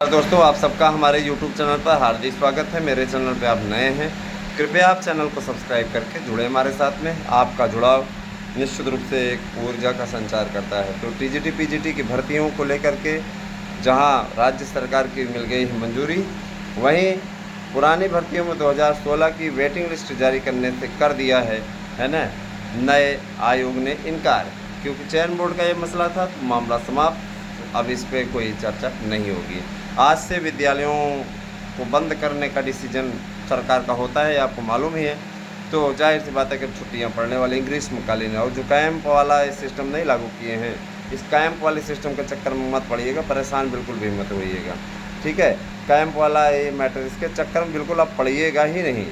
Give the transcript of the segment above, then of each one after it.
दोस्तों, आप सबका हमारे YouTube चैनल पर हार्दिक स्वागत है। मेरे चैनल पे आप नए हैं, कृपया आप चैनल को सब्सक्राइब करके जुड़े हमारे साथ में। आपका जुड़ाव निश्चित रूप से एक ऊर्जा का संचार करता है। तो टीजीटी पीजीटी की भर्तियों को लेकर के जहां राज्य सरकार की मिल गई है मंजूरी, वहीं पुरानी भर्तियों में 2016 की वेटिंग लिस्ट जारी करने से कर दिया है ना, नए आयोग ने इनकार। क्योंकि चयन बोर्ड का ये मसला था तो मामला समाप्त, अब इस पर कोई चर्चा नहीं होगी। आज से विद्यालयों को बंद करने का डिसीजन सरकार का होता है, आपको मालूम ही है। तो जाहिर सी बात है कि छुट्टियां पड़ने वाली ग्रीष्मकालीन, और जो कैंप वाला सिस्टम नहीं लागू किए हैं, इस कैंप वाले सिस्टम के चक्कर में मत पड़िएगा, परेशान बिल्कुल भी मत होइएगा, ठीक है। कैंप वाला ये मैटर, इसके चक्कर में बिल्कुल आप पड़िएगा ही नहीं,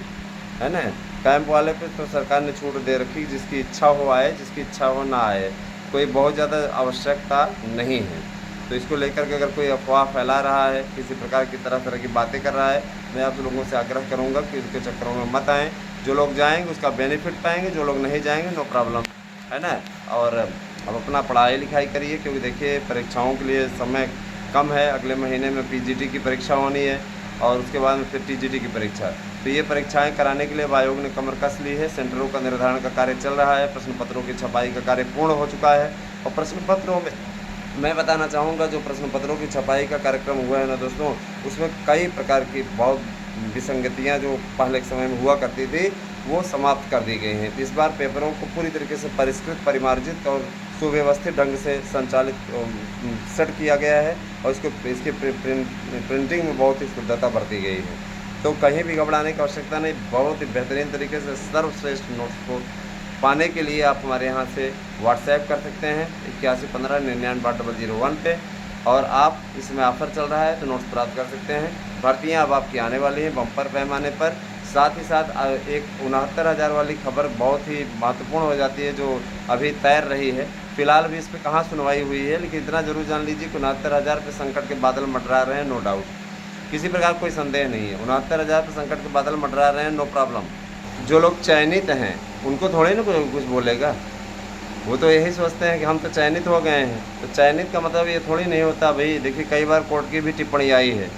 है ना। कैंप वाले पे तो सरकार ने छूट दे रखी, जिसकी इच्छा हो आए, जिसकी इच्छा हो ना आए, कोई बहुत ज़्यादा आवश्यकता नहीं है। तो इसको लेकर के अगर कोई अफवाह फैला रहा है, किसी प्रकार की तरह की बातें कर रहा है, मैं आप लोगों से आग्रह करूंगा कि उसके चक्करों में मत आएँ। जो लोग जाएंगे उसका बेनिफिट पाएंगे, जो लोग नहीं जाएंगे नो प्रॉब्लम, है ना। और अब अपना पढ़ाई लिखाई करिए, क्योंकि देखिए परीक्षाओं के लिए समय कम है। अगले महीने में पीजीटी की परीक्षा होनी है और उसके बाद में फिर टीजीटी की परीक्षा। तो ये परीक्षाएं कराने के लिए आयोग ने कमर कस ली है। सेंटरों का निर्धारण का कार्य चल रहा है, प्रश्न पत्रों की छपाई का कार्य पूर्ण हो चुका है। और प्रश्न पत्रों में मैं बताना चाहूँगा, जो प्रश्न पत्रों की छपाई का कार्यक्रम हुआ है ना दोस्तों, उसमें कई प्रकार की बहुत विसंगतियाँ जो पहले के समय में हुआ करती थी, वो समाप्त कर दी गई हैं। इस बार पेपरों को पूरी तरीके से परिष्कृत, परिमार्जित और सुव्यवस्थित ढंग से संचालित सेट किया गया है, और इसकी प्रिंटिंग में बहुत ही शुद्धता बरती गई है। तो कहीं भी घबराने की आवश्यकता नहीं। बहुत ही बेहतरीन तरीके से सर्वश्रेष्ठ नोट्स को पाने के लिए आप हमारे यहाँ से व्हाट्सएप कर सकते हैं 8115998001 पे, और आप इसमें ऑफ़र चल रहा है तो नोट्स प्राप्त कर सकते हैं। भर्तियाँ अब आपकी आने वाली हैं बम्पर पैमाने पर। साथ ही साथ एक 69,000 वाली खबर बहुत ही महत्वपूर्ण हो जाती है, जो अभी तैर रही है। फिलहाल भी इस पर कहाँ सुनवाई हुई है, लेकिन इतना ज़रूर जान लीजिए कि 69,000 पे संकट के बादल मंडरा रहे हैं, नो डाउट, किसी प्रकार कोई संदेह नहीं है। 69,000 पे संकट के बादल मंडरा रहे हैं, नो प्रॉब्लम। जो लोग चयनित हैं उनको थोड़े ना कोई कुछ बोलेगा, वो तो यही सोचते हैं कि हम तो चयनित हो गए हैं। तो चयनित का मतलब ये थोड़ी नहीं होता भाई। देखिए कई बार कोर्ट की भी टिप्पणी आई है,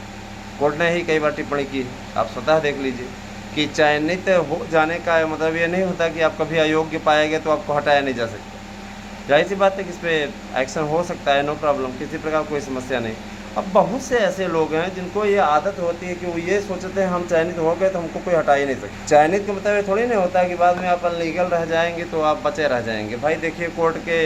कोर्ट ने ही कई बार टिप्पणी की, आप स्वतः देख लीजिए कि चयनित हो जाने का मतलब ये नहीं होता कि आप कभी अयोग्य पाए गए तो आपको हटाया नहीं जा सकता। जाहिर सी बात है कि इस पर एक्शन हो सकता है, नो प्रॉब्लम, किसी प्रकार कोई समस्या नहीं। अब बहुत से ऐसे लोग हैं जिनको ये आदत होती है कि वो ये सोचते हैं हम चयनित हो गए तो हमको कोई हटा ही नहीं सकता। चयनित का मतलब ये थोड़ी नहीं होता है कि बाद में आप अनलीगल रह जाएंगे तो आप बचे रह जाएंगे। भाई देखिए कोर्ट के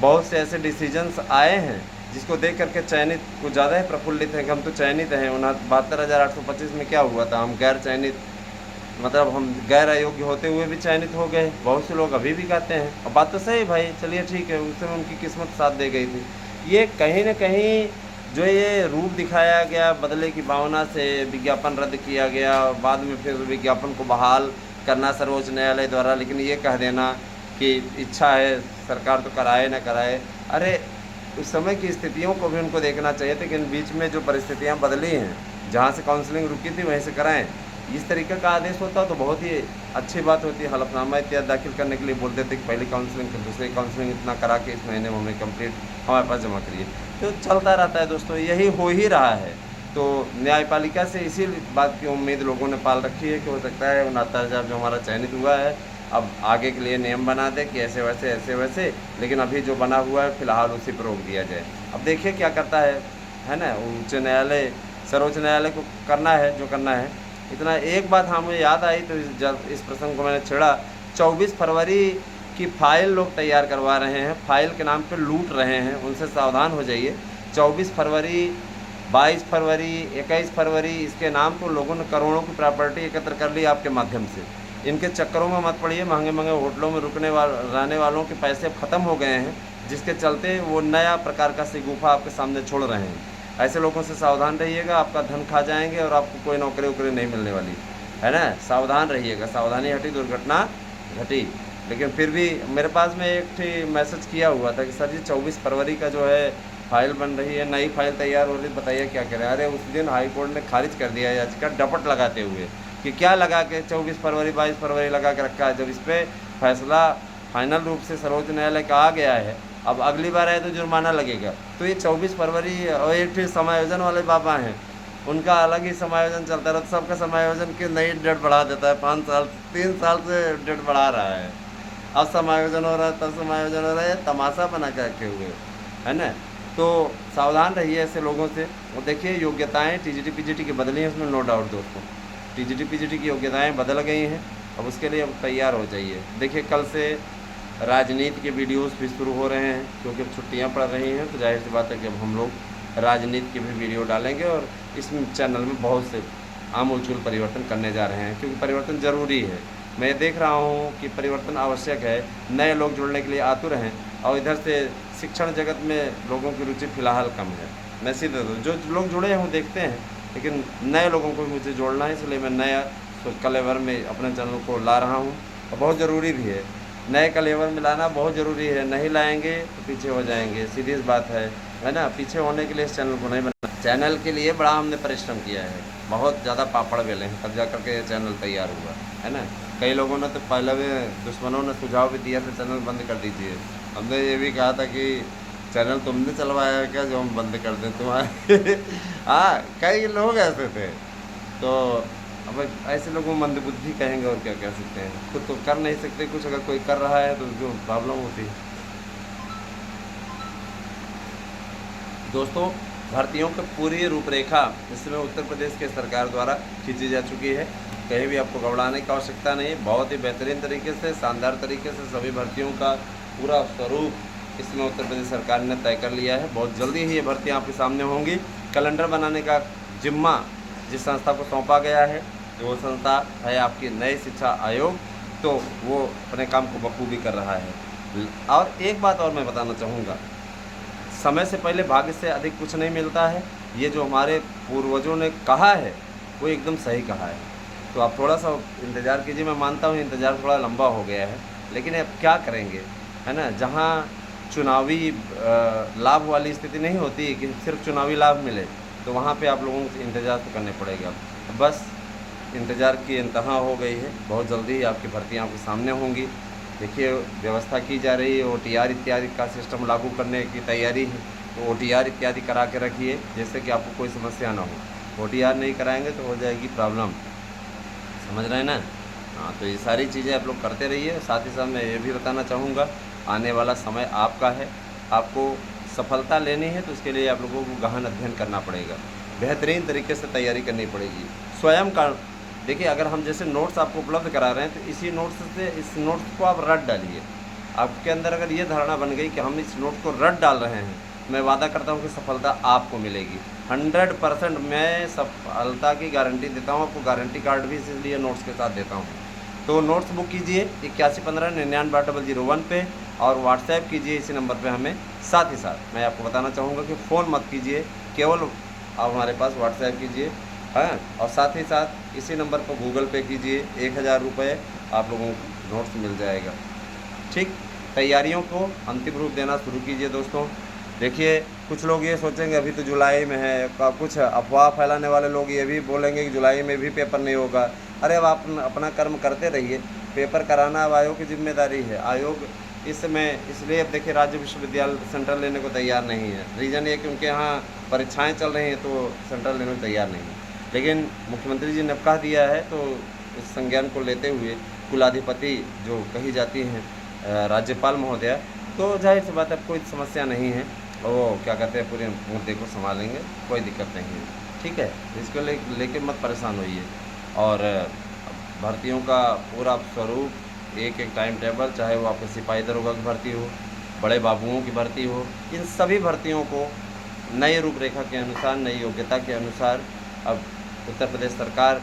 बहुत से ऐसे डिसीजंस आए हैं जिसको देख करके चयनित कुछ ज़्यादा ही प्रफुल्लित हैं कि हम तो चयनित हैं। 72,825 में क्या हुआ था, हम गैर चयनित, मतलब हम गैर अयोग्य होते हुए भी चयनित हो गए। बहुत से लोग अभी भी कहते हैं, और बात तो सही भाई, चलिए ठीक है, उस समय उनकी किस्मत साथ दे गई थी। ये कहीं ना कहीं जो ये रूप दिखाया गया बदले की भावना से, विज्ञापन रद्द किया गया, बाद में फिर विज्ञापन को बहाल करना सर्वोच्च न्यायालय द्वारा, लेकिन ये कह देना कि इच्छा है सरकार तो कराए ना कराए। अरे उस समय की स्थितियों को भी उनको देखना चाहिए था, लेकिन बीच में जो परिस्थितियाँ बदली हैं, जहाँ से काउंसलिंग रुकी थी वहीं से कराएं। इस तरीके का आदेश होता तो बहुत ही अच्छी बात होती है। हलफनामा इत्यादि दाखिल करने के लिए बोलते थे कि पहली काउंसलिंग फिर दूसरी काउंसलिंग इतना करा के इस महीने में हमें कंप्लीट हमारे पास जमा करिए। तो चलता रहता है दोस्तों, यही हो ही रहा है। तो न्यायपालिका से इसी बात की उम्मीद लोगों ने पाल रखी है कि हो सकता है 69,000 जो हमारा चयनित हुआ है अब आगे के लिए नियम बना दे कि ऐसे वैसे, लेकिन अभी जो बना हुआ है फिलहाल उसी पर रोक दिया जाए। अब देखिए क्या करता है ना। उच्च न्यायालय, सर्वोच्च न्यायालय को करना है जो करना है। इतना एक बात हाँ मुझे याद आई, तो जब इस प्रसंग को मैंने छेड़ा, 24 फरवरी की फ़ाइल लोग तैयार करवा रहे हैं, फ़ाइल के नाम पे लूट रहे हैं, उनसे सावधान हो जाइए। 24 फरवरी, 22 फरवरी, 21 फरवरी, इसके नाम पर लोगों ने करोड़ों की प्रॉपर्टी एकत्र कर ली आपके माध्यम से। इनके चक्करों में मत पड़िए। महंगे महंगे होटलों में रहने वालों के पैसे अब ख़त्म हो गए हैं, जिसके चलते वो नया प्रकार का सिगुफा आपके सामने छोड़ रहे हैं। ऐसे लोगों से सावधान रहिएगा, आपका धन खा जाएंगे और आपको कोई नौकरी वोकरी नहीं मिलने वाली, है ना। सावधान रहिएगा, सावधानी हटी दुर्घटना घटी। लेकिन फिर भी मेरे पास में एक ठी मैसेज किया हुआ था कि सर जी 24 फरवरी का जो है फाइल बन रही है, नई फाइल तैयार हो रही है, बताइए क्या करें। अरे उस दिन हाई कोर्ट ने खारिज कर दिया याचिका, डपट लगाते हुए कि क्या लगा के 24 फरवरी 22 फरवरी लगा के रखा है, जब इस पर फैसला फाइनल रूप से सर्वोच्च न्यायालय का आ गया है। अब अगली बार आए तो जुर्माना लगेगा। तो ये 24 फरवरी और एक फिर समायोजन वाले बाबा हैं, उनका अलग ही समायोजन चलता रहता, सबका समायोजन की नई डेट बढ़ा देता है। 5 साल 3 साल से डेट बढ़ा रहा है। अब समायोजन हो रहा है, तब समायोजन हो रहा है, तमाशा बना के रखे हुए है ना। तो सावधान रहिए ऐसे लोगों से। और देखिए योग्यताएं टीजीटी पीजीटी की बदली हैं, इसमें नो डाउट दोस्तों। टीजीटी पीजीटी की योग्यताएं बदल गई हैं, अब उसके लिए अब तैयार हो जाइए। देखिए कल से राजनीति के वीडियोस भी शुरू हो रहे हैं, क्योंकि अब छुट्टियां पड़ रही हैं, तो जाहिर सी बात है कि अब हम लोग राजनीति के भी वीडियो डालेंगे। और इस चैनल में बहुत से आमूलचूल परिवर्तन करने जा रहे हैं, क्योंकि परिवर्तन ज़रूरी है। मैं देख रहा हूँ कि परिवर्तन आवश्यक है, नए लोग जुड़ने के लिए आतुर हैं, और इधर से शिक्षण जगत में लोगों की रुचि फ़िलहाल कम है। मैं सीधे जो लोग जुड़े हैं वो देखते हैं, लेकिन नए लोगों को मुझे जोड़ना है, इसलिए मैं नया कलेवर में अपने चैनल को ला रहा हूँ, और बहुत ज़रूरी भी है। नए कलेवर में लाना बहुत ज़रूरी है, नहीं लाएंगे तो पीछे हो जाएंगे, सीधी सी बात है ना। पीछे होने के लिए इस चैनल को नहीं बना, चैनल के लिए बड़ा हमने परिश्रम किया है, बहुत ज़्यादा पापड़ बेले हैं, तब जा करके ये चैनल तैयार हुआ है ना। कई लोगों ने तो पहले में दुश्मनों ने सुझाव भी दिया था चैनल बंद कर दीजिए। हमने ये भी कहा था कि चैनल तुमने चलवाया है क्या जो हम बंद कर दें तुम्हारे हाँ, कई लोग ऐसे थे। तो अब ऐसे लोगों को मंदबुद्धि कहेंगे, और क्या कह सकते हैं। खुद तो कर नहीं सकते कुछ, अगर कोई कर रहा है तो जो प्रॉब्लम होती है। दोस्तों भर्तियों की पूरी रूपरेखा इसमें उत्तर प्रदेश के सरकार द्वारा खींची जा चुकी है, कहीं भी आपको घबराने की आवश्यकता नहीं है। बहुत ही बेहतरीन तरीके से, शानदार तरीके से सभी भर्तियों का पूरा स्वरूप इसमें उत्तर प्रदेश सरकार ने तय कर लिया है। बहुत जल्दी ही ये भर्तियाँ आपके सामने होंगी। कैलेंडर बनाने का जिम्मा जिस संस्था को सौंपा गया है, जो वो संस्था है आपकी नई शिक्षा आयोग, तो वो अपने काम को बखूबी कर रहा है। और एक बात और मैं बताना चाहूँगा, समय से पहले भाग्य से अधिक कुछ नहीं मिलता है। ये जो हमारे पूर्वजों ने कहा है वो एकदम सही कहा है। तो आप थोड़ा सा इंतज़ार कीजिए। मैं मानता हूँ इंतज़ार थोड़ा लंबा हो गया है, लेकिन अब क्या करेंगे, है ना। जहाँ चुनावी लाभ वाली स्थिति नहीं होती कि सिर्फ चुनावी लाभ मिले, तो वहाँ पे आप लोगों को इंतज़ार तो करने पड़ेगा। बस इंतज़ार की इंतहा हो गई है, बहुत जल्दी ही आपकी भर्तियाँ आपके सामने होंगी। देखिए व्यवस्था की जा रही है, OTR इत्यादि का सिस्टम लागू करने की तैयारी है, तो OTR इत्यादि करा के रखिए, जिससे कि आपको कोई समस्या ना हो। OTR नहीं कराएंगे तो हो जाएगी प्रॉब्लम, समझ रहे हैं ना। हाँ, तो ये सारी चीज़ें आप लोग करते रहिए। साथ ही साथ मैं ये भी बताना चाहूँगा, आने वाला समय आपका है, आपको सफलता लेनी है, तो इसके लिए आप लोगों को गहन अध्ययन करना पड़ेगा, बेहतरीन तरीके से तैयारी करनी पड़ेगी। स्वयं का देखिए, अगर हम जैसे नोट्स आपको उपलब्ध करा रहे हैं, तो इसी नोट्स से इस नोट्स को आप रट डालिए। आपके अंदर अगर ये धारणा बन गई कि हम इस नोट को रट डाल रहे हैं, मैं वादा करता हूँ कि सफलता आपको मिलेगी 100%। मैं सफलता की गारंटी देता हूँ, आपको गारंटी कार्ड भी इसलिए नोट्स के साथ देता हूँ। तो नोट्स बुक कीजिए 8115998001 पे, और व्हाट्सएप कीजिए इसी नंबर पे हमें। साथ ही साथ मैं आपको बताना चाहूँगा कि फ़ोन मत कीजिए, केवल आप हमारे पास व्हाट्सएप कीजिए, हाँ। और साथ ही साथ इसी नंबर पर गूगल पे कीजिए, 1000 रुपये आप लोगों को नोट्स मिल जाएगा। ठीक, तैयारियों को अंतिम रूप देना शुरू कीजिए दोस्तों। देखिए कुछ लोग ये सोचेंगे अभी तो जुलाई में है, कुछ अफवाह फैलाने वाले लोग ये भी बोलेंगे कि जुलाई में भी पेपर नहीं होगा। अरे अब आप अपना कर्म करते रहिए, पेपर कराना अब आयोग की जिम्मेदारी है। आयोग इस समय इसलिए अब देखिए राज्य विश्वविद्यालय सेंट्रल लेने को तैयार नहीं है। रीज़न ये कि उनके यहाँ परीक्षाएँ चल रही हैं, तो सेंट्रल लेने को तैयार नहीं है। लेकिन मुख्यमंत्री जी ने कह दिया है, तो इस संज्ञान को लेते हुए कुलाधिपति जो कही जाती हैं राज्यपाल महोदया, तो जाहिर सी बात है कोई समस्या नहीं है, वो क्या कहते हैं पूरे मुद्दे को संभालेंगे, कोई दिक्कत नहीं है। ठीक है, इसको लेके मत परेशान होइए। और भर्तियों का पूरा स्वरूप, एक एक टाइम टेबल, चाहे वो आपके सिपाही दरोगा की भर्ती हो, बड़े बाबुओं की भर्ती हो, इन सभी भर्तियों को नई रूपरेखा के अनुसार, नई योग्यता के अनुसार अब उत्तर प्रदेश सरकार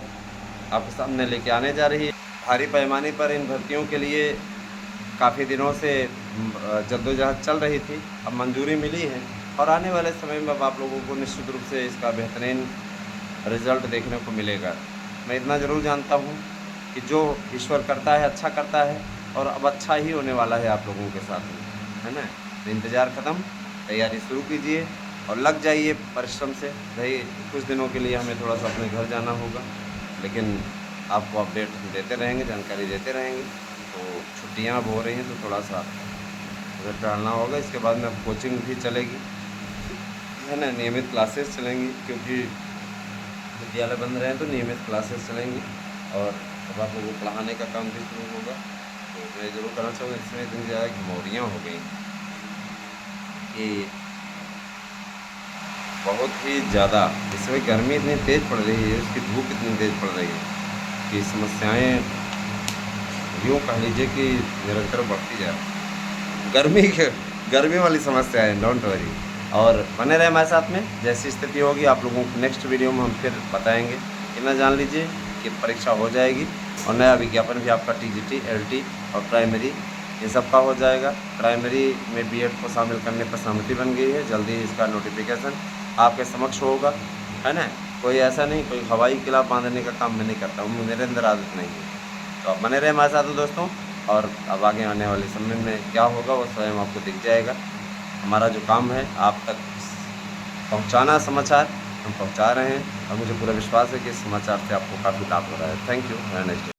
आपके सामने लेके आने जा रही है। भारी पैमाने पर इन भर्तियों के लिए काफ़ी दिनों से जद्दोजहद चल रही थी, अब मंजूरी मिली है, और आने वाले समय में अब आप लोगों को निश्चित रूप से इसका बेहतरीन रिज़ल्ट देखने को मिलेगा। मैं इतना ज़रूर जानता हूँ कि जो ईश्वर करता है अच्छा करता है, और अब अच्छा ही होने वाला है आप लोगों के साथ में, है ना। तो इंतज़ार ख़त्म, तैयारी शुरू कीजिए और लग जाइए परिश्रम से। भाई कुछ दिनों के लिए हमें थोड़ा सा अपने घर जाना होगा, लेकिन आपको अपडेट देते रहेंगे, जानकारी देते रहेंगे। तो छुट्टियाँ अब हो रही हैं, तो थोड़ा सा उधर टहलना होगा। इसके बाद में कोचिंग भी चलेगी, है ना, नियमित क्लासेस चलेंगी, क्योंकि विद्यालय बंद रहे तो नियमित क्लासेस चलेंगी और अब आप लोगों को पढ़ाने का काम भी शुरू होगा। तो मैं ज़रूर कहना चाहूँगा, इसमें इतनी ज़्यादा घमौरियाँ हो गई कि बहुत ही ज़्यादा, इसमें गर्मी इतनी तेज़ पड़ रही है, उसकी धूप इतनी तेज़ पड़ रही है कि समस्याएँ यूँ कह लीजिए कि निरंतर बढ़ती जा रही है। गर्मी वाली समस्या है, डोंट वरी। और बने रहे हमारे साथ में, जैसी स्थिति होगी आप लोगों को नेक्स्ट वीडियो में हम फिर बताएंगे। इतना जान लीजिए कि परीक्षा हो जाएगी और नया विज्ञापन भी आपका टीजीटी, एलटी और प्राइमरी इन सब का हो जाएगा। प्राइमरी में बीएड को शामिल करने पर सहमति बन गई है, जल्दी ही इसका नोटिफिकेशन आपके समक्ष होगा, है ना। कोई ऐसा नहीं, कोई हवाई किला बांधने का काम मैं नहीं करता हूँ, मेरे अंदर आदत नहीं है। तो आप बने रहे हमारे साथ में दोस्तों, और अब आगे आने वाले समय में क्या होगा वो स्वयं आपको दिख जाएगा। हमारा जो काम है आप तक पहुंचाना समाचार, हम पहुंचा रहे हैं और मुझे पूरा विश्वास है कि इस समाचार से आपको काफ़ी लाभ हो रहा है। Thank you, have a nice day.